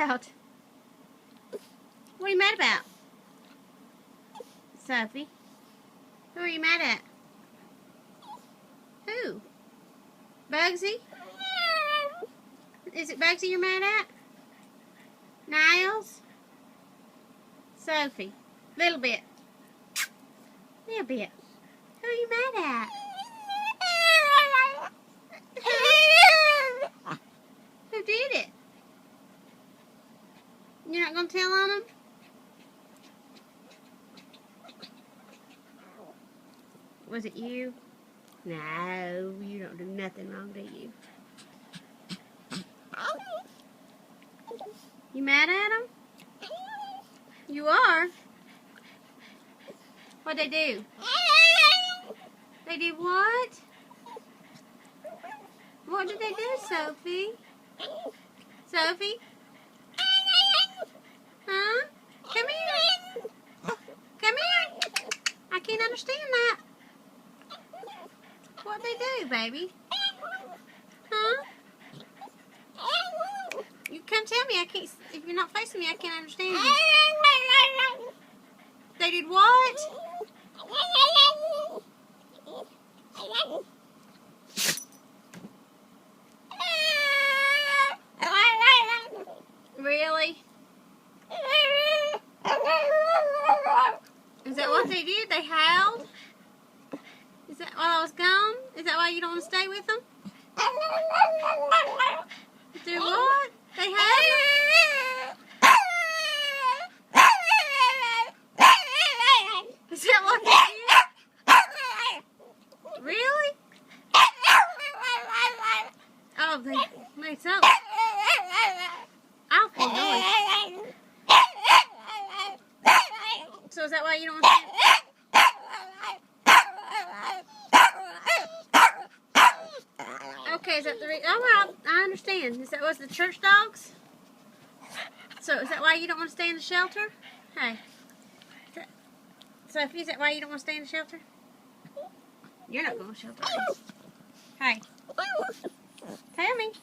about? What are you mad about? Sophie? Who are you mad at? Who? Bugsy? Is it Bugsy you're mad at? Niles? Sophie? Little bit. Little bit. Who are you mad at? Who did it? You're not going to tell on him? Was it you? No, you don't do nothing wrong, do you? You mad at him? You are? What'd they do? They did what? What did they do, Sophie? Sophie? Huh? Come here. Come here. I can't understand that. What'd they do, baby? Huh? You come tell me. I can't. If you're not facing me, I can't understand you. They did what? Really? Is that what they did? They howled? Is that while I was gone? Is that why you don't want to stay with them? Do what? They howled? Is that what they did? Really? Oh, they made so. Awful noise. So is that why you don't want to stay? Okay, is that the reason? Oh, I understand. Is that was the church dogs? So is that why you don't want to stay in the shelter? Hey. Sophie, is that why you don't want to stay in the shelter? You're not going to shelter. Hey. Tell me.